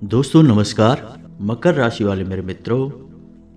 दोस्तों नमस्कार। मकर राशि वाले मेरे मित्रों,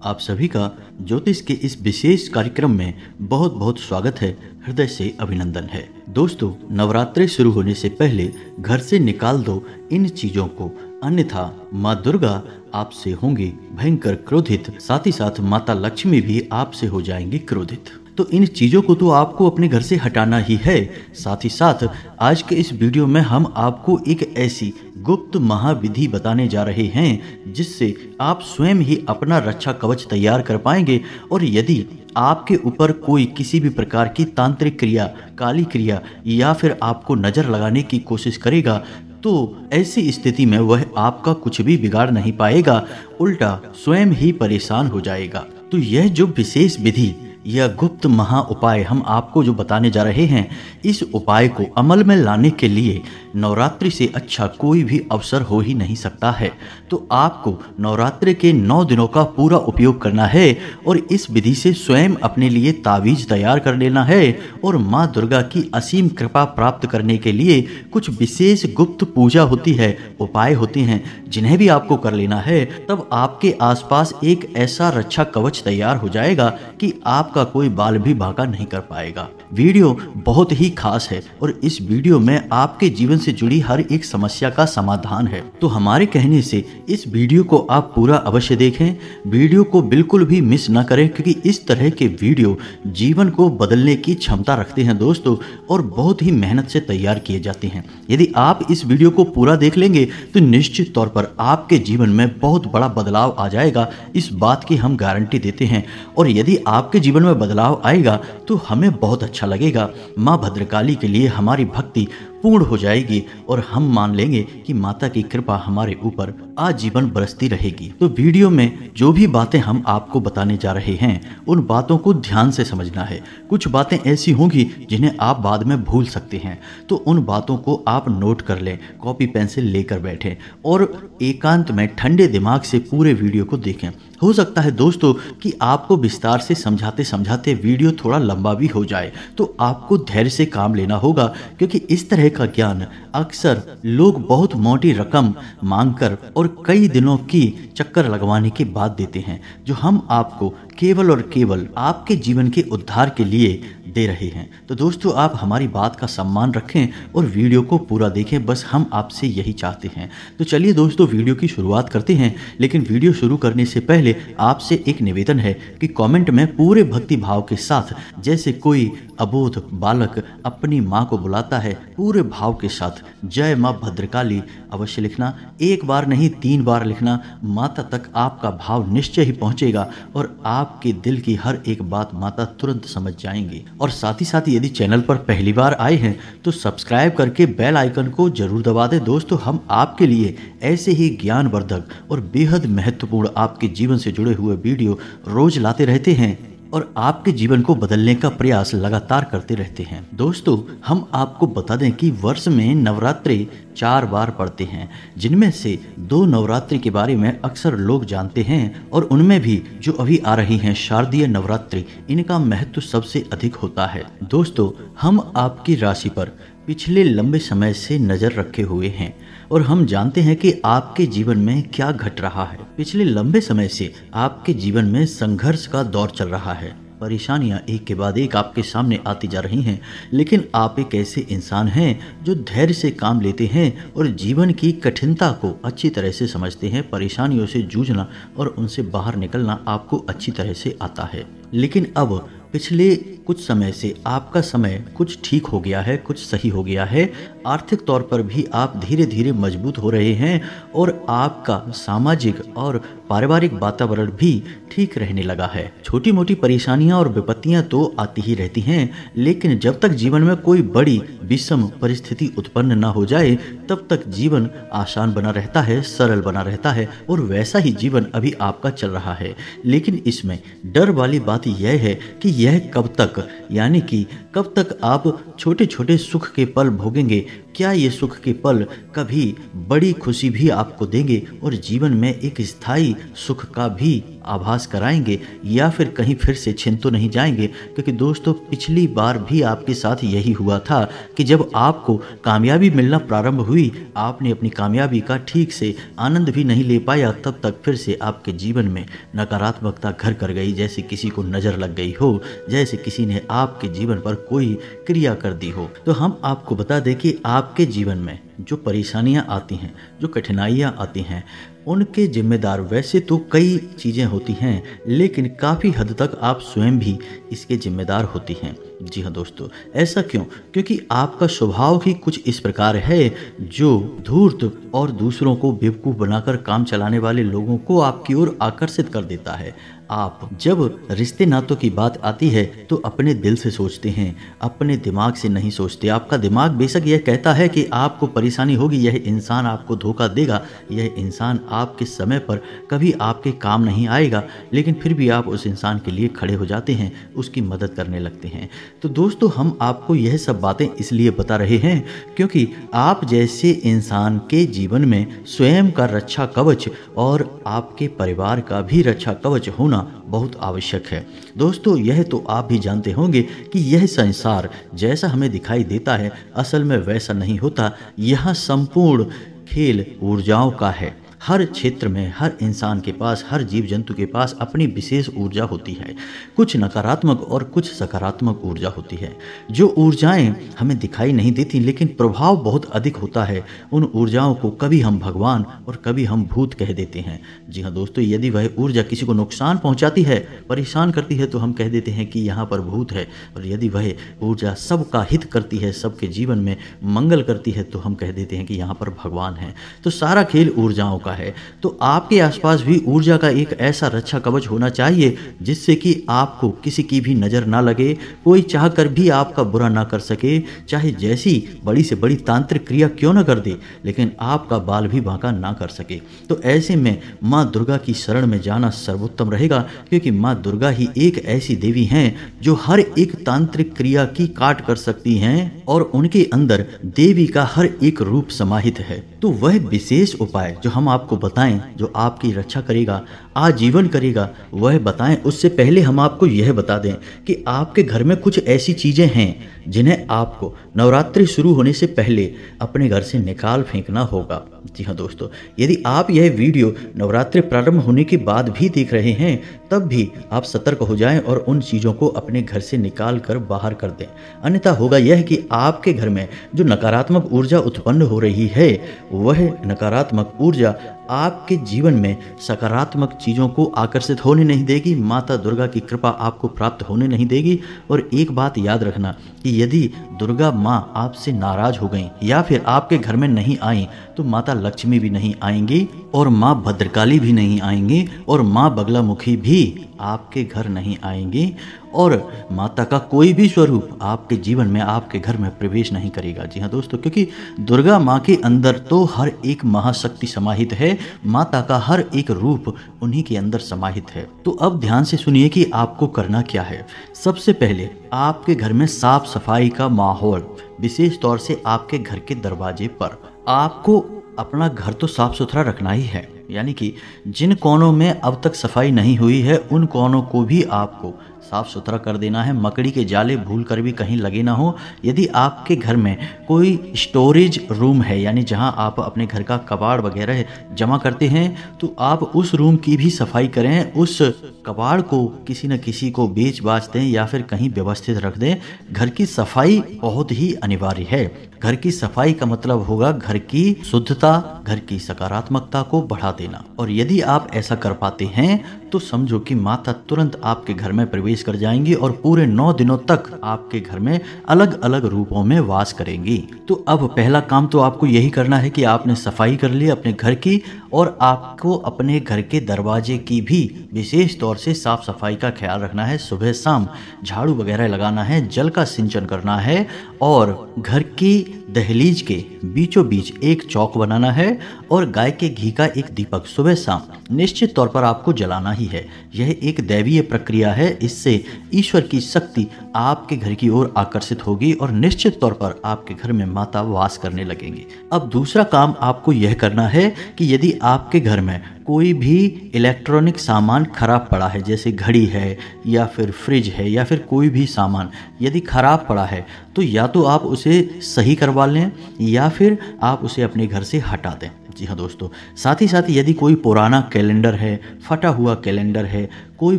आप सभी का ज्योतिष के इस विशेष कार्यक्रम में बहुत बहुत स्वागत है। हृदय से अभिनंदन है। दोस्तों, नवरात्रि शुरू होने से पहले घर से निकाल दो इन चीजों को, अन्यथा माँ दुर्गा आपसे होंगी भयंकर क्रोधित। साथ ही साथ माता लक्ष्मी भी आपसे हो जाएंगी क्रोधित। तो इन चीजों को तो आपको अपने घर से हटाना ही है। साथ ही साथ आज के इस वीडियो में हम आपको एक ऐसी गुप्त महाविधि बताने जा रहे हैं जिससे आप स्वयं ही अपना रक्षा कवच तैयार कर पाएंगे। और यदि आपके ऊपर कोई किसी भी प्रकार की तांत्रिक क्रिया, काली क्रिया या फिर आपको नजर लगाने की कोशिश करेगा तो ऐसी स्थिति में वह आपका कुछ भी बिगाड़ नहीं पाएगा, उल्टा स्वयं ही परेशान हो जाएगा। तो यह जो विशेष विधि यह गुप्त महा उपाय हम आपको जो बताने जा रहे हैं, इस उपाय को अमल में लाने के लिए नवरात्रि से अच्छा कोई भी अवसर हो ही नहीं सकता है। तो आपको नवरात्रि के 9 दिनों का पूरा उपयोग करना है और इस विधि से स्वयं अपने लिए तावीज तैयार कर लेना है। और माँ दुर्गा की असीम कृपा प्राप्त करने के लिए कुछ विशेष गुप्त पूजा होती है, उपाय होते हैं जिन्हें भी आपको कर लेना है। तब आपके आसपास एक ऐसा रक्षा कवच तैयार हो जाएगा कि आपका कोई बाल भी बांका नहीं कर पाएगा। वीडियो बहुत ही खास है और इस वीडियो में आपके जीवन से जुड़ी हर एक समस्या का समाधान है। तो हमारे कहने से इस वीडियो को आप पूरा अवश्य देखें, वीडियो को बिल्कुल भी मिस ना करें, क्योंकि इस तरह के वीडियो जीवन को बदलने की क्षमता रखते हैं दोस्तों, और बहुत ही मेहनत से तैयार किए जाते हैं। यदि आप इस वीडियो को पूरा देख लेंगे तो निश्चित तौर पर आपके जीवन में बहुत बड़ा बदलाव आ जाएगा, इस बात की हम गारंटी देते हैं। और यदि आपके जीवन में बदलाव आएगा तो हमें बहुत अच्छा लगेगा। माँ भद्रकाली के लिए हमारी भक्ति पूर्ण हो जाएगी और हम मान लेंगे कि माता की कृपा हमारे ऊपर आजीवन बरसती रहेगी। तो वीडियो में जो भी बातें हम आपको बताने जा रहे हैं उन बातों को ध्यान से समझना है। कुछ बातें ऐसी होंगी जिन्हें आप बाद में भूल सकते हैं, तो उन बातों को आप नोट कर लें, कॉपी पेंसिल लेकर बैठें और एकांत में ठंडे दिमाग से पूरे वीडियो को देखें। हो सकता है दोस्तों कि आपको विस्तार से समझाते समझाते वीडियो थोड़ा लंबा भी हो जाए, तो आपको धैर्य से काम लेना होगा, क्योंकि इस तरह का ज्ञान अक्सर लोग बहुत मोटी रकम मांगकर और कई दिनों की चक्कर लगवाने के बाद देते हैं, जो हम आपको केवल और केवल आपके जीवन के उद्धार के लिए दे रहे हैं। तो दोस्तों, आप हमारी बात का सम्मान रखें और वीडियो को पूरा देखें, बस हम आपसे यही चाहते हैं। तो चलिए दोस्तों, वीडियो की शुरुआत करते हैं। लेकिन वीडियो शुरू करने से पहले आपसे एक निवेदन है कि कमेंट में पूरे भक्ति भाव के साथ, जैसे कोई अबोध बालक अपनी माँ को बुलाता है, पूरे भाव के साथ जय माँ भद्रकाली अवश्य लिखना। एक बार नहीं 3 बार लिखना। माता तक आपका भाव निश्चय ही पहुंचेगा और आपके दिल की हर एक बात माता तुरंत समझ जाएंगी। और साथ ही साथ यदि चैनल पर पहली बार आए हैं तो सब्सक्राइब करके बेल आइकन को जरूर दबा दें। दोस्तों, हम आपके लिए ऐसे ही ज्ञानवर्धक और बेहद महत्वपूर्ण आपके जीवन से जुड़े हुए वीडियो रोज लाते रहते हैं और आपके जीवन को बदलने का प्रयास लगातार करते रहते हैं। दोस्तों, हम आपको बता दें कि वर्ष में नवरात्रि 4 बार पड़ते हैं, जिनमें से 2 नवरात्रि के बारे में अक्सर लोग जानते हैं और उनमें भी जो अभी आ रही हैं शारदीय नवरात्रि, इनका महत्व सबसे अधिक होता है। दोस्तों, हम आपकी राशि पर पिछले लंबे समय से नजर रखे हुए हैं और हम जानते हैं कि आपके जीवन में क्या घट रहा है। पिछले लंबे समय से आपके जीवन में संघर्ष का दौर चल रहा है। परेशानियां एक के बाद एक आपके सामने आती जा रही हैं, लेकिन आप एक ऐसे इंसान हैं जो धैर्य से काम लेते हैं और जीवन की कठिनता को अच्छी तरह से समझते हैं। परेशानियों से जूझना और उनसे बाहर निकलना आपको अच्छी तरह से आता है। लेकिन अब पिछले कुछ समय से आपका समय कुछ ठीक हो गया है, कुछ सही हो गया है। आर्थिक तौर पर भी आप धीरे धीरे मजबूत हो रहे हैं और आपका सामाजिक और पारिवारिक वातावरण भी ठीक रहने लगा है। छोटी मोटी परेशानियां और विपत्तियां तो आती ही रहती हैं, लेकिन जब तक जीवन में कोई बड़ी विषम परिस्थिति उत्पन्न ना हो जाए तब तक जीवन आसान बना रहता है, सरल बना रहता है और वैसा ही जीवन अभी आपका चल रहा है। लेकिन इसमें डर वाली बात यह है कि यह कब तक, यानी कि कब तक आप छोटे छोटे सुख के पल भोगेंगे, क्या ये सुख के पल कभी बड़ी खुशी भी आपको देंगे और जीवन में एक स्थायी सुख का भी आभास कराएंगे, या फिर कहीं फिर से छिन तो नहीं जाएंगे? क्योंकि दोस्तों पिछली बार भी आपके साथ यही हुआ था कि जब आपको कामयाबी मिलना प्रारंभ हुई, आपने अपनी कामयाबी का ठीक से आनंद भी नहीं ले पाया, तब तक फिर से आपके जीवन में नकारात्मकता घर कर गई, जैसे किसी को नज़र लग गई हो, जैसे किसी ने आपके जीवन पर कोई क्रिया कर दी हो। तो हम आपको बता दें कि आपके जीवन में जो परेशानियां आती हैं, जो कठिनाइयां आती हैं, उनके जिम्मेदार वैसे तो कई चीज़ें होती हैं, लेकिन काफ़ी हद तक आप स्वयं भी इसके जिम्मेदार होती हैं। जी हाँ दोस्तों, ऐसा क्यों? क्योंकि आपका स्वभाव ही कुछ इस प्रकार है जो धूर्त और दूसरों को बेवकूफ़ बनाकर काम चलाने वाले लोगों को आपकी ओर आकर्षित कर देता है। आप जब रिश्ते नातों की बात आती है तो अपने दिल से सोचते हैं, अपने दिमाग से नहीं सोचते। आपका दिमाग बेशक यह कहता है कि आपको परेशानी होगी, यह इंसान आपको धोखा देगा, यह इंसान आपके समय पर कभी आपके काम नहीं आएगा, लेकिन फिर भी आप उस इंसान के लिए खड़े हो जाते हैं, उसकी मदद करने लगते हैं। तो दोस्तों हम आपको यह सब बातें इसलिए बता रहे हैं क्योंकि आप जैसे इंसान के जीवन में स्वयं का रक्षा कवच और आपके परिवार का भी रक्षा कवच होना बहुत आवश्यक है। दोस्तों यह तो आप भी जानते होंगे कि यह संसार जैसा हमें दिखाई देता है असल में वैसा नहीं होता। यह संपूर्ण खेल ऊर्जाओं का है। हर क्षेत्र में हर इंसान के पास, हर जीव जंतु के पास अपनी विशेष ऊर्जा होती है। कुछ नकारात्मक और कुछ सकारात्मक ऊर्जा होती है। जो ऊर्जाएं हमें दिखाई नहीं देती लेकिन प्रभाव बहुत अधिक होता है, उन ऊर्जाओं को कभी हम भगवान और कभी हम भूत कह देते हैं। जी हाँ दोस्तों, यदि वह ऊर्जा किसी को नुकसान पहुंचाती है, परेशान करती है, तो हम कह देते हैं कि यहाँ पर भूत है। और यदि वह ऊर्जा सबका हित करती है, सबके जीवन में मंगल करती है, तो हम कह देते हैं कि यहाँ पर भगवान है। तो सारा खेल ऊर्जाओं का है। तो आपके आसपास भी ऊर्जा का एक ऐसा रक्षा कवच होना चाहिए जिससे कि आपको किसी की भी नजर ना लगे, कोई चाहकर भी आपका बुरा ना कर सके, चाहे जैसी बड़ी से बड़ी तांत्रिक क्रिया क्यों ना कर दे, लेकिन आपका बाल भी बांका ना कर सके। तो ऐसे में माँ दुर्गा की शरण में जाना सर्वोत्तम रहेगा, क्योंकि माँ दुर्गा ही एक ऐसी देवी हैं जो हर एक तांत्रिक क्रिया की काट कर सकती हैं और उनके अंदर देवी का हर एक रूप समाहित है। तो वह विशेष उपाय जो हम आपको बताएं, जो आपकी रक्षा करेगा, आजीवन करेगा, वह बताएं। उससे पहले हम आपको यह बता दें कि आपके घर में कुछ ऐसी चीजें हैं जिन्हें आपको नवरात्रि शुरू होने से पहले अपने घर से निकाल फेंकना होगा। जी हाँ दोस्तों, यदि आप यह वीडियो नवरात्रि प्रारंभ होने के बाद भी देख रहे हैं, तब भी आप सतर्क हो जाएं और उन चीज़ों को अपने घर से निकाल कर बाहर कर दें। अन्यथा होगा यह कि आपके घर में जो नकारात्मक ऊर्जा उत्पन्न हो रही है, वह नकारात्मक ऊर्जा आपके जीवन में सकारात्मक चीज़ों को आकर्षित होने नहीं देगी, माता दुर्गा की कृपा आपको प्राप्त होने नहीं देगी। और एक बात याद रखना कि यदि दुर्गा माँ आपसे नाराज हो गई या फिर आपके घर में नहीं आई, तो माता लक्ष्मी भी नहीं आएंगी और माँ भद्रकाली भी नहीं आएंगी और माँ बगलामुखी भी आपके घर नहीं आएंगी और माता का कोई भी स्वरूप आपके जीवन में, आपके घर में प्रवेश नहीं करेगा। जी हाँ दोस्तों, क्योंकि दुर्गा माँ के अंदर तो हर एक महाशक्ति समाहित है, माता का हर एक रूप उन्हीं के अंदर समाहित है। तो अब ध्यान से सुनिए कि आपको करना क्या है। सबसे पहले आपके घर में साफ सफाई का माहौल, विशेष तौर से आपके घर के दरवाजे पर आपको अपना घर तो साफ सुथरा रखना ही है। यानी कि जिन कोनों में अब तक सफाई नहीं हुई है, उन कोनों को भी आपको साफ सुथरा कर देना है। मकड़ी के जाले भूल कर भी कहीं लगे ना हो। यदि आपके घर में कोई स्टोरेज रूम है, यानी जहां आप अपने घर का कबाड़ वगैरह जमा करते हैं, तो आप उस रूम की भी सफाई करें। उस कबाड़ को किसी न किसी को बेच बाच दें या फिर कहीं व्यवस्थित रख दें। घर की सफाई बहुत ही अनिवार्य है। घर की सफाई का मतलब होगा घर की शुद्धता, घर की सकारात्मकता को बढ़ा देना। और यदि आप ऐसा कर पाते हैं तो समझो कि माता तुरंत आपके घर में प्रवेश कर जाएंगी और पूरे 9 दिनों तक आपके घर में अलग अलग रूपों में वास करेंगी। तो अब पहला काम तो आपको यही करना है कि आपने सफाई कर ली अपने घर की, और आपको अपने घर के दरवाजे की भी विशेष तौर से साफ सफाई का ख्याल रखना है। सुबह शाम झाड़ू वगैरह लगाना है, जल का सिंचन करना है और घर की दहलीज के बीचों बीच एक चौक बनाना है और गाय के घी का एक दीपक सुबह शाम निश्चित तौर पर आपको जलाना ही है। यह एक दैवीय प्रक्रिया है। इससे ईश्वर की शक्ति आपके घर की ओर आकर्षित होगी और निश्चित तौर पर आपके घर में माता वास करने लगेंगी। अब दूसरा काम आपको यह करना है कि यदि आपके घर में कोई भी इलेक्ट्रॉनिक सामान खराब पड़ा है, जैसे घड़ी है या फिर फ्रिज है या फिर कोई भी सामान यदि खराब पड़ा है, तो या तो आप उसे सही करवा लें या फिर आप उसे अपने घर से हटा दें। जी हाँ दोस्तों, साथ ही साथ यदि कोई पुराना कैलेंडर है, फटा हुआ कैलेंडर है, कोई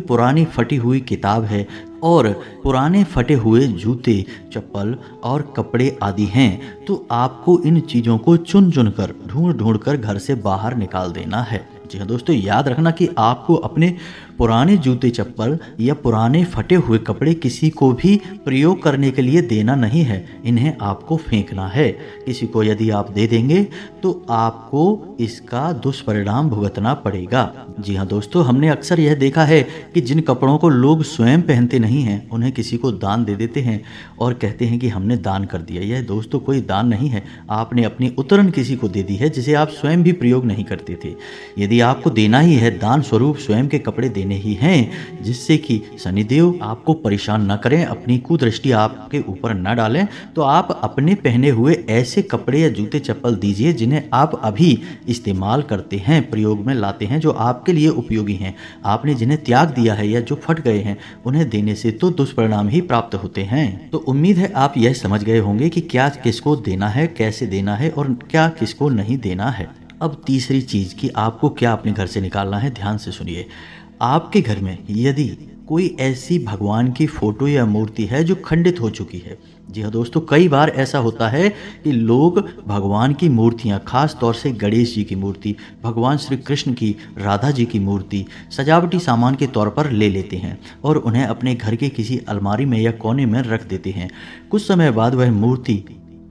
पुरानी फटी हुई किताब है और पुराने फटे हुए जूते, चप्पल और कपड़े आदि हैं, तो आपको इन चीज़ों को चुन चुन कर ढूंढ ढूंढ कर घर से बाहर निकाल देना है। जी हाँ दोस्तों, याद रखना कि आपको अपने पुराने जूते, चप्पल या पुराने फटे हुए कपड़े किसी को भी प्रयोग करने के लिए देना नहीं है। इन्हें आपको फेंकना है। किसी को यदि आप दे देंगे तो आपको इसका दुष्परिणाम भुगतना पड़ेगा। जी हाँ दोस्तों, हमने अक्सर यह देखा है कि जिन कपड़ों को लोग स्वयं पहनते नहीं हैं, उन्हें किसी को दान दे देते हैं और कहते हैं कि हमने दान कर दिया। यह दोस्तों कोई दान नहीं है, आपने अपनी उतरन किसी को दे दी है जिसे आप स्वयं भी प्रयोग नहीं करते थे। यदि आपको देना ही है, दान स्वरूप स्वयं के कपड़े देने ही हैं, जिससे कि शनिदेव आपको परेशान न करें, अपनी कुदृष्टि आपके ऊपर न डालें, तो आप अपने पहने हुए ऐसे कपड़े या जूते चप्पल दीजिए जिन्हें आप अभी इस्तेमाल करते हैं, प्रयोग में लाते हैं, जो आपके लिए उपयोगी हैं। आपने जिन्हें त्याग दिया है या जो फट गए हैं, उन्हें देने से तो दुष्परिणाम ही प्राप्त होते हैं। तो उम्मीद है आप यह समझ गए होंगे कि क्या किसको देना है, कैसे देना है और क्या किसको नहीं देना है। अब तीसरी चीज़ कि आपको क्या अपने घर से निकालना है, ध्यान से सुनिए। आपके घर में यदि कोई ऐसी भगवान की फोटो या मूर्ति है जो खंडित हो चुकी है, जी हाँ दोस्तों, कई बार ऐसा होता है कि लोग भगवान की मूर्तियाँ, खास तौर से गणेश जी की मूर्ति, भगवान श्री कृष्ण की, राधा जी की मूर्ति सजावटी सामान के तौर पर ले लेते हैं और उन्हें अपने घर के किसी अलमारी में या कोने में रख देते हैं। कुछ समय बाद वह मूर्ति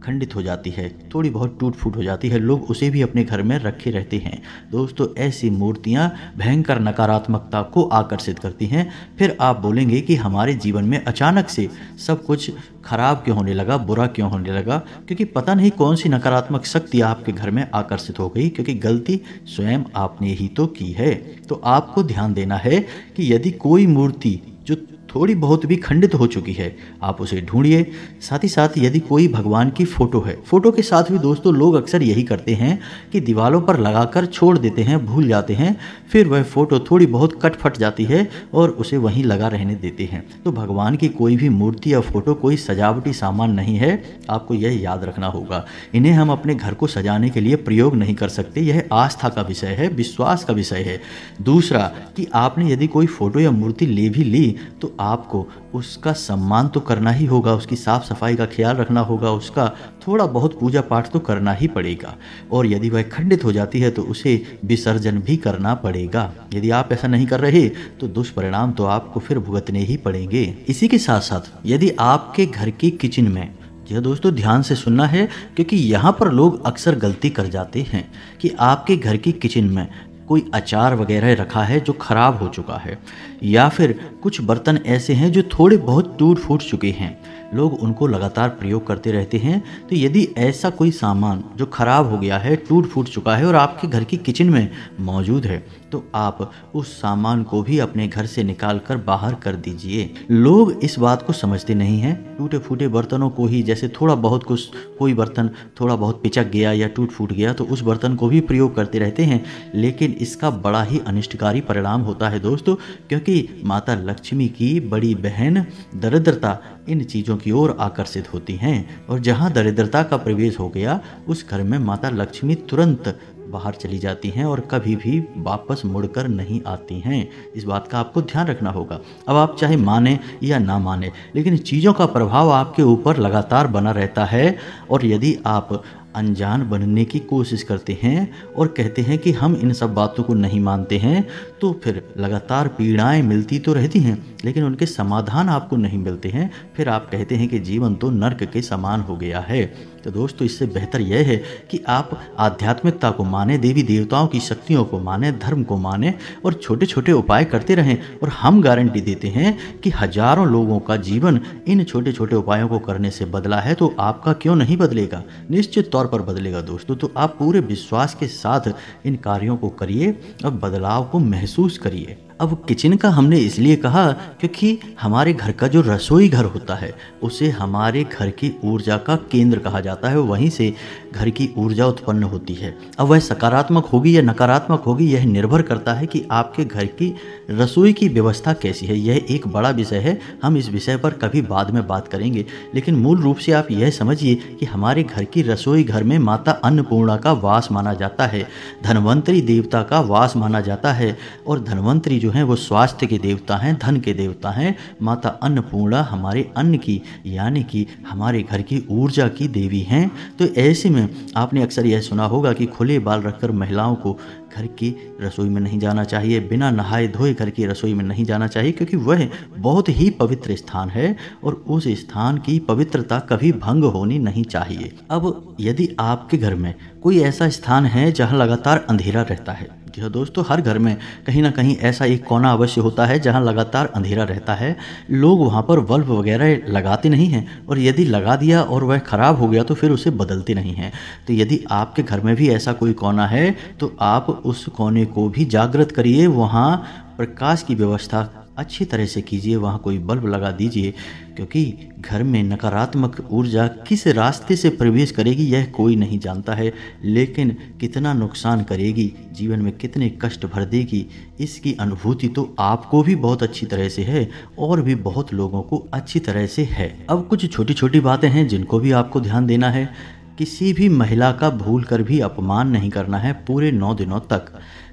खंडित हो जाती है, थोड़ी बहुत टूट फूट हो जाती है, लोग उसे भी अपने घर में रखे रहते हैं। दोस्तों, ऐसी मूर्तियां भयंकर नकारात्मकता को आकर्षित करती हैं। फिर आप बोलेंगे कि हमारे जीवन में अचानक से सब कुछ खराब क्यों होने लगा, बुरा क्यों होने लगा, क्योंकि पता नहीं कौन सी नकारात्मक शक्ति आपके घर में आकर्षित हो गई, क्योंकि गलती स्वयं आपने ही तो की है। तो आपको ध्यान देना है कि यदि कोई मूर्ति जो थोड़ी बहुत भी खंडित हो चुकी है, आप उसे ढूंढिए। साथ ही साथ यदि कोई भगवान की फोटो है, फोटो के साथ भी दोस्तों लोग अक्सर यही करते हैं कि दीवारों पर लगाकर छोड़ देते हैं, भूल जाते हैं, फिर वह फोटो थोड़ी बहुत कट फट जाती है और उसे वहीं लगा रहने देते हैं। तो भगवान की कोई भी मूर्ति या फोटो कोई सजावटी सामान नहीं है, आपको यह याद रखना होगा। इन्हें हम अपने घर को सजाने के लिए प्रयोग नहीं कर सकते, यह आस्था का विषय है, विश्वास का विषय है। दूसरा कि आपने यदि कोई फोटो या मूर्ति ले भी ली तो आपको उसका सम्मान तो करना ही होगा, उसकी साफ सफाई का ख्याल रखना होगा, उसका थोड़ा बहुत पूजा पाठ तो करना ही पड़ेगा और यदि वह खंडित हो जाती है तो उसे विसर्जन भी करना पड़ेगा। यदि आप ऐसा नहीं कर रहे तो दुष्परिणाम तो आपको फिर भुगतने ही पड़ेंगे। इसी के साथ साथ यदि आपके घर की किचन में, यह दोस्तों ध्यान से सुनना है क्योंकि यहाँ पर लोग अक्सर गलती कर जाते हैं कि आपके घर की किचन में कोई अचार वगैरह रखा है जो खराब हो चुका है या फिर कुछ बर्तन ऐसे हैं जो थोड़े बहुत टूट फूट चुके हैं, लोग उनको लगातार प्रयोग करते रहते हैं। तो यदि ऐसा कोई सामान जो खराब हो गया है, टूट फूट चुका है और आपके घर की किचन में मौजूद है, तो आप उस सामान को भी अपने घर से निकाल कर बाहर कर दीजिए। लोग इस बात को समझते नहीं हैं, टूटे फूटे बर्तनों को ही, जैसे थोड़ा बहुत कुछ, कोई बर्तन थोड़ा बहुत पिचक गया या टूट फूट गया तो उस बर्तन को भी प्रयोग करते रहते हैं, लेकिन इसका बड़ा ही अनिष्टकारी परिणाम होता है दोस्तों, क्योंकि माता लक्ष्मी की बड़ी बहन दरिद्रता इन चीज़ों की ओर आकर्षित होती हैं और जहाँ दरिद्रता का प्रवेश हो गया उस घर में माता लक्ष्मी तुरंत बाहर चली जाती हैं और कभी भी वापस मुड़कर नहीं आती हैं। इस बात का आपको ध्यान रखना होगा। अब आप चाहे माने या ना माने, लेकिन चीज़ों का प्रभाव आपके ऊपर लगातार बना रहता है और यदि आप अनजान बनने की कोशिश करते हैं और कहते हैं कि हम इन सब बातों को नहीं मानते हैं, तो फिर लगातार पीड़ाएं मिलती तो रहती हैं लेकिन उनके समाधान आपको नहीं मिलते हैं। फिर आप कहते हैं कि जीवन तो नर्क के समान हो गया है। तो दोस्तों इससे बेहतर यह है कि आप आध्यात्मिकता को माने, देवी देवताओं की शक्तियों को माने, धर्म को माने और छोटे छोटे उपाय करते रहें। और हम गारंटी देते हैं कि हजारों लोगों का जीवन इन छोटे छोटे उपायों को करने से बदला है, तो आपका क्यों नहीं बदलेगा? निश्चित तौर पर बदलेगा दोस्तों। तो आप पूरे विश्वास के साथ इन कार्यों को करिए और बदलाव को महसूस करिए। अब किचन का हमने इसलिए कहा क्योंकि हमारे घर का जो रसोई घर होता है उसे हमारे घर की ऊर्जा का केंद्र कहा जाता है। वहीं से घर की ऊर्जा उत्पन्न होती है। अब वह सकारात्मक होगी या नकारात्मक होगी यह निर्भर करता है कि आपके घर की रसोई की व्यवस्था कैसी है। यह एक बड़ा विषय है, हम इस विषय पर कभी बाद में बात करेंगे। लेकिन मूल रूप से आप यह समझिए कि हमारे घर की रसोई घर में माता अन्नपूर्णा का वास माना जाता है, धनवंतरी देवता का वास माना जाता है। और धनवंतरी जो हैं वो स्वास्थ्य के देवता हैं, धन के देवता हैं। माता अन्नपूर्णा हमारे अन्न की यानी कि हमारे घर की ऊर्जा की देवी हैं। तो ऐसे में आपने अक्सर यह सुना होगा कि खुले बाल रखकर महिलाओं को घर की रसोई में नहीं जाना चाहिए, बिना नहाए धोए घर की रसोई में नहीं जाना चाहिए, क्योंकि वह बहुत ही पवित्र स्थान है और उस स्थान की पवित्रता कभी भंग होनी नहीं चाहिए। अब यदि आपके घर में कोई ऐसा स्थान है जहां लगातार अंधेरा रहता है, जी हाँ दोस्तों, हर घर में कहीं ना कहीं ऐसा एक कोना अवश्य होता है जहां लगातार अंधेरा रहता है। लोग वहां पर बल्ब वगैरह लगाते नहीं हैं और यदि लगा दिया और वह खराब हो गया तो फिर उसे बदलते नहीं हैं। तो यदि आपके घर में भी ऐसा कोई कोना है तो आप उस कोने को भी जागृत करिए, वहां प्रकाश की व्यवस्था अच्छी तरह से कीजिए, वहाँ कोई बल्ब लगा दीजिए, क्योंकि घर में नकारात्मक ऊर्जा किस रास्ते से प्रवेश करेगी यह कोई नहीं जानता है, लेकिन कितना नुकसान करेगी, जीवन में कितने कष्ट भर देगी, इसकी अनुभूति तो आपको भी बहुत अच्छी तरह से है और भी बहुत लोगों को अच्छी तरह से है। अब कुछ छोटी छोटी बातें हैं जिनको भी आपको ध्यान देना है। किसी भी महिला का भूल कर भी अपमान नहीं करना है पूरे 9 दिनों तक।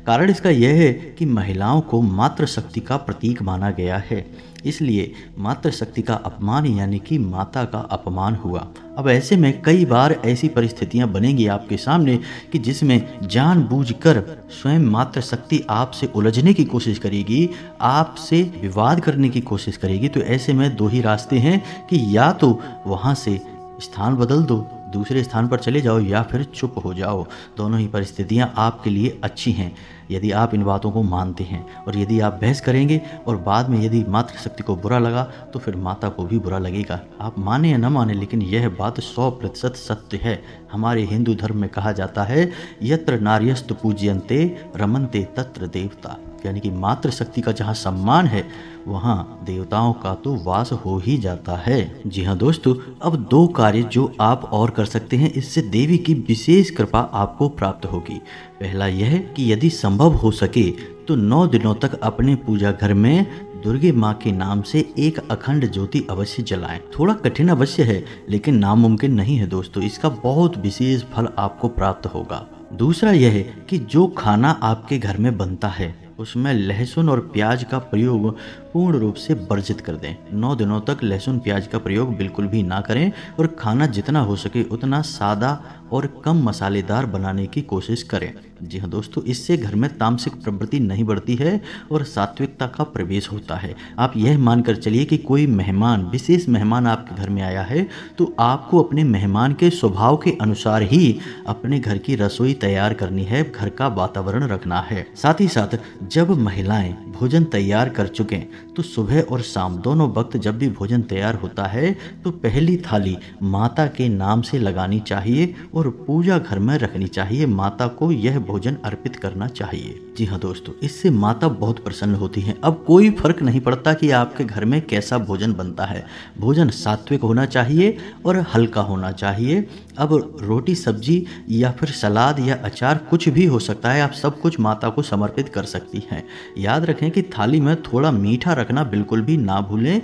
कारण इसका यह है कि महिलाओं को मातृशक्ति का प्रतीक माना गया है, इसलिए मातृशक्ति का अपमान यानी कि माता का अपमान हुआ। अब ऐसे में कई बार ऐसी परिस्थितियां बनेंगी आपके सामने कि जिसमें जानबूझकर स्वयं मातृशक्ति आपसे उलझने की कोशिश करेगी, आपसे विवाद करने की कोशिश करेगी। तो ऐसे में 2 ही रास्ते हैं कि या तो वहां से स्थान बदल दो, दूसरे स्थान पर चले जाओ, या फिर चुप हो जाओ। दोनों ही परिस्थितियां आपके लिए अच्छी हैं यदि आप इन बातों को मानते हैं। और यदि आप बहस करेंगे और बाद में यदि मातृशक्ति को बुरा लगा तो फिर माता को भी बुरा लगेगा। आप माने या न माने, लेकिन यह बात 100% सत्य है। हमारे हिंदू धर्म में कहा जाता है यत्र नार्यस्तु पूज्यन्ते रमन्ते तत्र देवता, यानी कि मातृशक्ति का जहाँ सम्मान है वहाँ देवताओं का तो वास हो ही जाता है। जी हाँ दोस्तों, अब 2 कार्य जो आप और कर सकते हैं, इससे देवी की विशेष कृपा आपको प्राप्त होगी। पहला यह कि यदि संभव हो सके तो 9 दिनों तक अपने पूजा घर में दुर्गे माँ के नाम से एक अखंड ज्योति अवश्य जलाएं। थोड़ा कठिन अवश्य है लेकिन नामुमकिन नहीं है दोस्तों, इसका बहुत विशेष फल आपको प्राप्त होगा। दूसरा यह है कि जो खाना आपके घर में बनता है उसमें लहसुन और प्याज का प्रयोग पूर्ण रूप से वर्जित कर दें। 9 दिनों तक लहसुन प्याज का प्रयोग बिल्कुल भी ना करें और खाना जितना हो सके उतना सादा और कम मसालेदार बनाने की कोशिश करें। जी हाँ दोस्तों, इससे घर में तामसिक प्रवृत्ति नहीं बढ़ती है और सात्विकता का प्रवेश होता है। आप यह मानकर चलिए कि कोई मेहमान, विशेष मेहमान आपके घर में आया है तो आपको अपने मेहमान के स्वभाव के अनुसार ही अपने घर की रसोई तैयार करनी है, घर का वातावरण रखना है। साथ ही साथ जब महिलाएं भोजन तैयार कर चुकें तो सुबह और शाम दोनों वक्त जब भी भोजन तैयार होता है तो पहली थाली माता के नाम से लगानी चाहिए और पूजा घर में रखनी चाहिए। माता को यह भोजन अर्पित करना चाहिए। जी हाँ दोस्तों, इससे माता बहुत प्रसन्न होती हैं। अब कोई फर्क नहीं पड़ता कि आपके घर में कैसा भोजन बनता है, भोजन सात्विक होना चाहिए और हल्का होना चाहिए। अब रोटी सब्जी या फिर सलाद या अचार कुछ भी हो सकता है, आप सब कुछ माता को समर्पित कर सकती हैं। याद रखें कि थाली में थोड़ा मीठा रखना बिल्कुल भी ना भूलें,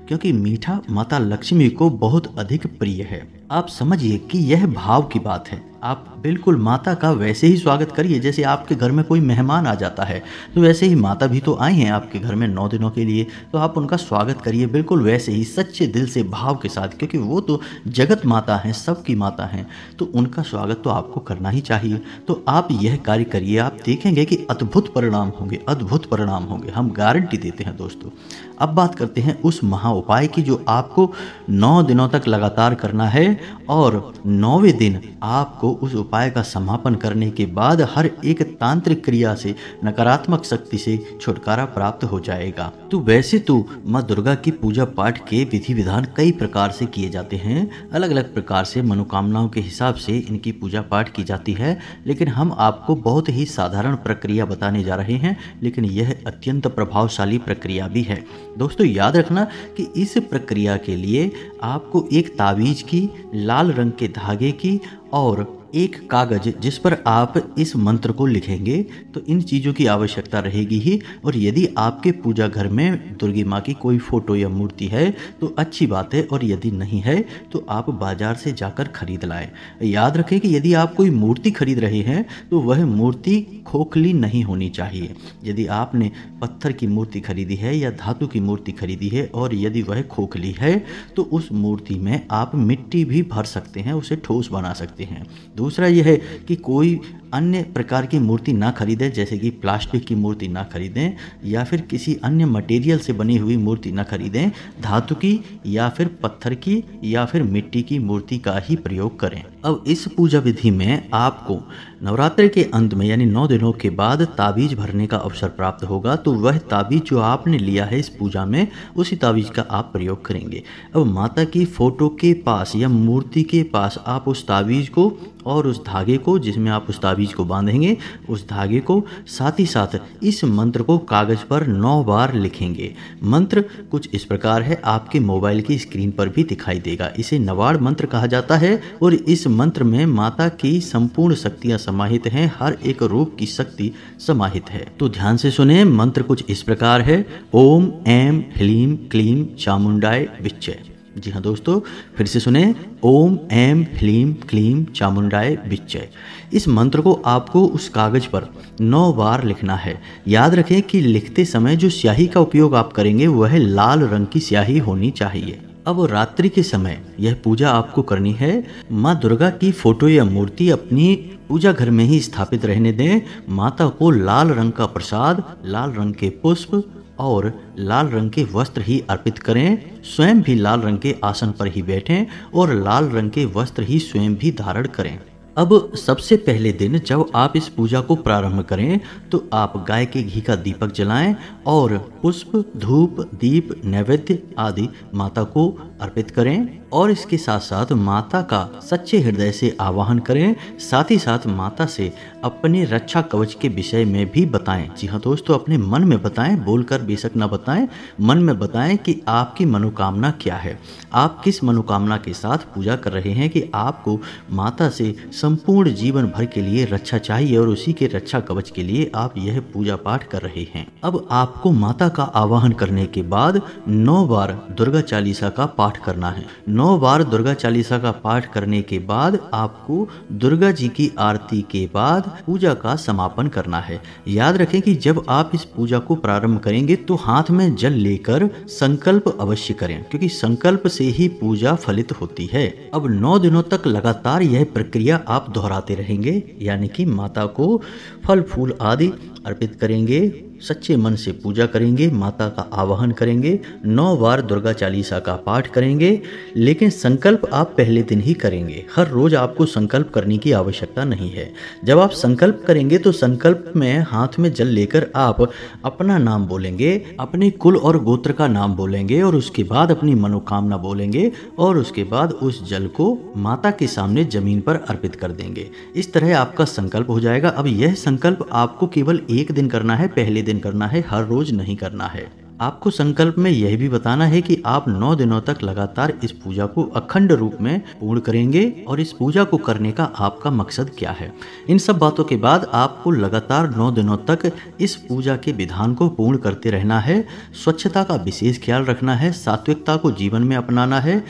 क्योंकि मीठा माता लक्ष्मी को बहुत अधिक प्रिय है। आप समझिए कि यह भाव की बात है। आप बिल्कुल माता का वैसे ही स्वागत करिए जैसे आपके घर में कोई मेहमान आ जाता है। तो वैसे ही माता भी तो आई हैं आपके घर में 9 दिनों के लिए, तो आप उनका स्वागत करिए बिल्कुल वैसे ही सच्चे दिल से, भाव के साथ, क्योंकि वो तो जगत माता हैं, सबकी माता हैं, तो उनका स्वागत तो आपको करना ही चाहिए। तो आप यह कार्य करिए, आप देखेंगे कि अद्भुत परिणाम होंगे, अद्भुत परिणाम होंगे, हम गारंटी देते हैं दोस्तों। अब बात करते हैं उस महा उपाय की जो आपको 9 दिनों तक लगातार करना है, और 9वें दिन आपको उस उपाय का समापन करने के बाद हर एक तांत्रिक क्रिया से, नकारात्मक शक्ति से छुटकारा प्राप्त हो जाएगा। तो वैसे तो माँ दुर्गा की पूजा पाठ के विधि विधान कई प्रकार से किए जाते हैं, अलग अलग प्रकार से मनोकामनाओं के हिसाब से इनकी पूजा पाठ की जाती है, लेकिन हम आपको बहुत ही साधारण प्रक्रिया बताने जा रहे हैं, लेकिन यह अत्यंत प्रभावशाली प्रक्रिया भी है। दोस्तों याद रखना कि इस प्रक्रिया के लिए आपको एक ताबीज की, लाल रंग के धागे की और एक कागज जिस पर आप इस मंत्र को लिखेंगे, तो इन चीज़ों की आवश्यकता रहेगी ही। और यदि आपके पूजा घर में दुर्गी माँ की कोई फोटो या मूर्ति है तो अच्छी बात है, और यदि नहीं है तो आप बाजार से जाकर खरीद लाएं। याद रखें कि यदि आप कोई मूर्ति खरीद रहे हैं तो वह मूर्ति खोखली नहीं होनी चाहिए। यदि आपने पत्थर की मूर्ति खरीदी है या धातु की मूर्ति खरीदी है और यदि वह खोखली है तो उस मूर्ति में आप मिट्टी भी भर सकते हैं, उसे ठोस बना सकते हैं। दूसरा यह है कि कोई अन्य प्रकार की मूर्ति ना खरीदें, जैसे कि प्लास्टिक की मूर्ति ना खरीदें या फिर किसी अन्य मटेरियल से बनी हुई मूर्ति ना खरीदें, धातु की या फिर पत्थर की या फिर मिट्टी की मूर्ति का ही प्रयोग करें। अब इस पूजा विधि में आपको नवरात्रि के अंत में यानी 9 दिनों के बाद ताबीज भरने का अवसर प्राप्त होगा। तो वह ताबीज जो आपने लिया है इस पूजा में, उसी ताबीज का आप प्रयोग करेंगे। अब माता की फोटो के पास या मूर्ति के पास आप उस ताबीज को और उस धागे को, जिसमें आप उस ताबीज को बांधेंगे, उस धागे को, साथ ही साथ इस मंत्र को कागज पर 9 बार लिखेंगे। मंत्र कुछ इस प्रकार है, आपके मोबाइल की स्क्रीन पर भी दिखाई देगा। इसे नवाड़ मंत्र कहा जाता है और इस मंत्र में माता की संपूर्ण शक्तियां समाहित हैं, हर एक रूप की शक्ति समाहित है। तो ध्यान से सुने, मंत्र कुछ इस प्रकार है, ओम ऐं ह्लीं क्लीं चामुंडाय विच्चे। जी हाँ दोस्तों, फिर से सुने, ओम ऐं ह्लीं क्लीं चामुंडाय विच्चे। इस मंत्र को आपको उस कागज पर 9 बार लिखना है। याद रखें कि लिखते समय जो स्याही का उपयोग आप करेंगे वह लाल रंग की स्याही होनी चाहिए। अब रात्रि के समय यह पूजा आपको करनी है। माँ दुर्गा की फोटो या मूर्ति अपनी पूजा घर में ही स्थापित रहने दें। माता को लाल रंग का प्रसाद, लाल रंग के पुष्प और लाल रंग के वस्त्र ही अर्पित करें। स्वयं भी लाल रंग के आसन पर ही बैठें और लाल रंग के वस्त्र ही स्वयं भी धारण करें। अब सबसे पहले दिन जब आप इस पूजा को प्रारंभ करें तो आप गाय के घी का दीपक जलाएं और पुष्प, धूप, दीप, नैवेद्य आदि माता को अर्पित करें और इसके साथ साथ माता का सच्चे हृदय से आवाहन करें। साथ ही साथ माता से अपने रक्षा कवच के विषय में भी बताएं। जी हाँ दोस्तों, अपने मन में बताएं, बोलकर बेशक ना बताएं, मन में बताएं कि आपकी मनोकामना क्या है, आप किस मनोकामना के साथ पूजा कर रहे हैं, कि आपको माता से संपूर्ण जीवन भर के लिए रक्षा चाहिए और उसी के रक्षा कवच के लिए आप यह पूजा पाठ कर रहे हैं। अब आपको माता का आवाहन करने के बाद 9 बार दुर्गा चालीसा का पाठ करना है। 9 बार दुर्गा चालीसा का पाठ करने के बाद आपको दुर्गा जी की आरती के बाद पूजा का समापन करना है। याद रखें कि जब आप इस पूजा को प्रारंभ करेंगे तो हाथ में जल लेकर संकल्प अवश्य करें, क्योंकि संकल्प से ही पूजा फलित होती है। अब 9 दिनों तक लगातार यह प्रक्रिया आप दोहराते रहेंगे, यानी कि माता को फल फूल आदि अर्पित करेंगे, सच्चे मन से पूजा करेंगे, माता का आवाहन करेंगे, 9 बार दुर्गा चालीसा का पाठ करेंगे। लेकिन संकल्प आप पहले दिन ही करेंगे, हर रोज आपको संकल्प करने की आवश्यकता नहीं है। जब आप संकल्प करेंगे तो संकल्प में हाथ में जल लेकर आप अपना नाम बोलेंगे, अपने कुल और गोत्र का नाम बोलेंगे और उसके बाद अपनी मनोकामना बोलेंगे और उसके बाद उस जल को माता के सामने जमीन पर अर्पित कर देंगे। इस तरह आपका संकल्प हो जाएगा। अब यह संकल्प आपको केवल एक दिन करना है, पहले दिन करना है, हर रोज नहीं करना है। आपको संकल्प में यह भी बताना है कि आप 9 दिनों तक लगातार इस पूजा को अखंड रूप में पूर्ण करेंगे और इस पूजा को करने का आपका मकसद क्या है। इन सब बातों के बाद आपको लगातार 9 दिनों तक इस पूजा के विधान को पूर्ण करते रहना है। स्वच्छता का विशेष ख्याल रखना है, सात्विकता को जीवन में अपनाना है,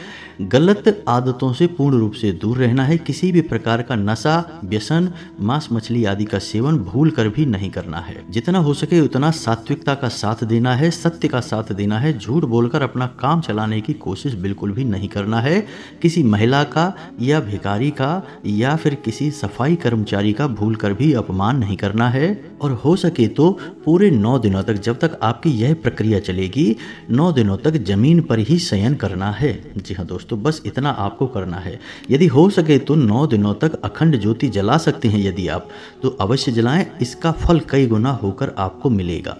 गलत आदतों से पूर्ण रूप से दूर रहना है, किसी भी प्रकार का नशा, व्यसन, मांस मछली आदि का सेवन भूल कर भी नहीं करना है। जितना हो सके उतना सात्विकता का साथ देना है, सत्य का साथ देना है, झूठ बोलकर अपना काम चलाने की कोशिश बिल्कुल भी नहीं करना है, किसी महिला का या भिखारी का या फिर किसी सफाई कर्मचारी का भूल कर भी अपमान नहीं करना है, और हो सके तो पूरे 9 दिनों तक, जब तक आपकी यह प्रक्रिया चलेगी, 9 दिनों तक जमीन पर ही शयन करना है। जी हाँ दोस्तों, बस इतना आपको करना है। यदि हो सके तो 9 दिनों तक अखंड ज्योति जला सकते हैं यदि आप, तो अवश्य जलाएं, इसका फल कई गुना होकर आपको मिलेगा।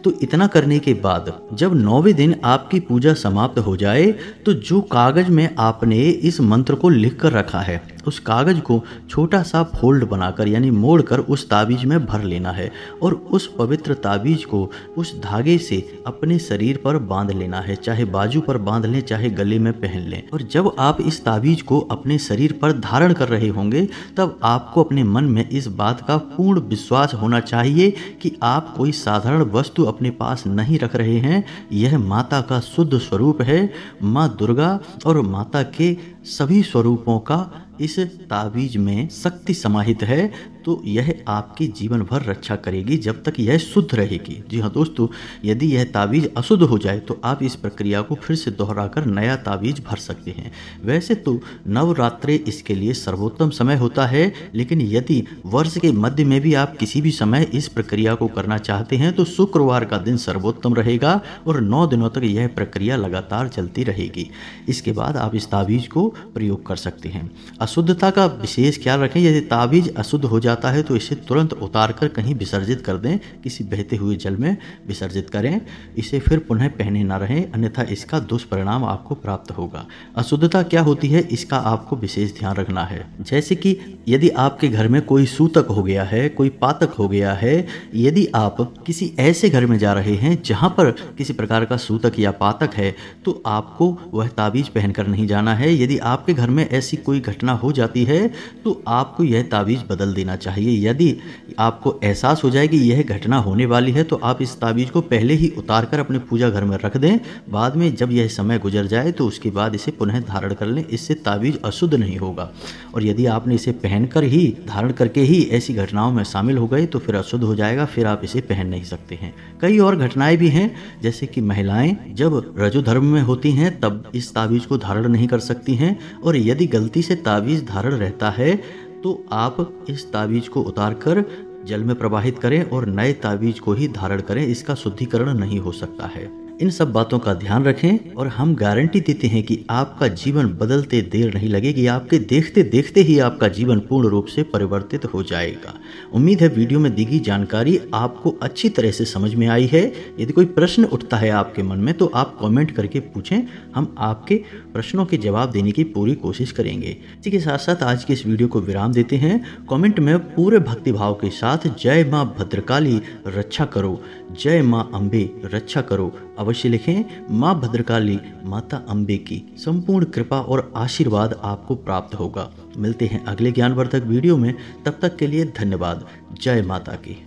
तो इतना करने के बाद जब 9वें दिन आपकी पूजा समाप्त हो जाए तो जो कागज में आपने इस मंत्र को लिख कर रखा है उस कागज को छोटा सा फोल्ड बनाकर यानी मोड़कर उस ताबीज में भर लेना है और उस पवित्र ताबीज को उस धागे से अपने शरीर पर बांध लेना है, चाहे बाजू पर बांध लें चाहे गले में पहन लें। और जब आप इस ताबीज को अपने शरीर पर धारण कर रहे होंगे तब आपको अपने मन में इस बात का पूर्ण विश्वास होना चाहिए कि आप कोई साधारण वस्तु अपने पास नहीं रख रहे हैं। यह माता का शुद्ध स्वरूप है। माँ दुर्गा और माता के सभी स्वरूपों का इस ताबीज में शक्ति समाहित है, तो यह आपकी जीवन भर रक्षा करेगी जब तक यह शुद्ध रहेगी। जी हाँ दोस्तों, यदि यह ताबीज अशुद्ध हो जाए तो आप इस प्रक्रिया को फिर से दोहराकर नया ताबीज भर सकते हैं। वैसे तो नवरात्रे इसके लिए सर्वोत्तम समय होता है, लेकिन यदि वर्ष के मध्य में भी आप किसी भी समय इस प्रक्रिया को करना चाहते हैं तो शुक्रवार का दिन सर्वोत्तम रहेगा और 9 दिनों तक यह प्रक्रिया लगातार चलती रहेगी। इसके बाद आप इस ताबीज को प्रयोग कर सकते हैं। अशुद्धता का विशेष ख्याल रखें। यदि ताबीज अशुद्ध हो जाता है तो इसे तुरंत उतार कर कहीं विसर्जित कर दें, किसी बहते हुए जल में विसर्जित करें। इसे फिर पुनः पहने ना रहें, अन्यथा इसका दुष्परिणाम आपको प्राप्त होगा। अशुद्धता क्या होती है इसका आपको विशेष ध्यान रखना है। जैसे कि यदि आपके घर में कोई सूतक हो गया है, कोई पातक हो गया है, यदि आप किसी ऐसे घर में जा रहे हैं जहां पर किसी प्रकार का सूतक या पातक है तो आपको वह ताबीज पहनकर नहीं जाना है। यदि आपके घर में ऐसी कोई घटना हो जाती है तो आपको यह ताबीज बदल देना चाहिए। यदि आपको एहसास हो जाए कि यह घटना होने वाली है तो आप इस ताबीज को पहले ही उतार कर अपने पूजा घर में रख दें। बाद में जब यह समय गुजर जाए तो उसके बाद इसे पुनः धारण कर लें, इससे ताबीज अशुद्ध नहीं होगा। और यदि आपने इसे पहनकर ही धारण करके ही ऐसी घटनाओं में शामिल हो गए तो फिर अशुद्ध हो जाएगा, फिर आप इसे पहन नहीं सकते हैं। कई और घटनाएं भी हैं, जैसे कि महिलाएं जब रजो धर्म में होती हैं तब इस ताबीज को धारण नहीं कर सकती हैं, और यदि गलती से ताबीज धारण रहता है तो आप इस ताबीज को उतारकर जल में प्रवाहित करें और नए ताबीज को ही धारण करें, इसका शुद्धिकरण नहीं हो सकता है। इन सब बातों का ध्यान रखें और हम गारंटी देते हैं कि आपका जीवन बदलते देर नहीं लगेगी। आपके देखते देखते ही आपका जीवन पूर्ण रूप से परिवर्तित हो जाएगा। उम्मीद है वीडियो में दी गई जानकारी आपको अच्छी तरह से समझ में आई है। यदि कोई प्रश्न उठता है आपके मन में तो आप कमेंट करके पूछें, हम आपके प्रश्नों के जवाब देने की पूरी कोशिश करेंगे। इसी के साथ साथ आज के इस वीडियो को विराम देते हैं। कमेंट में पूरे भक्तिभाव के साथ जय माँ भद्रकाली रक्षा करो, जय माँ अम्बे रक्षा करो अवश्य लिखें। माँ भद्रकाली माता अम्बे की संपूर्ण कृपा और आशीर्वाद आपको प्राप्त होगा। मिलते हैं अगले ज्ञानवर्धक वीडियो में, तब तक के लिए धन्यवाद। जय माता की।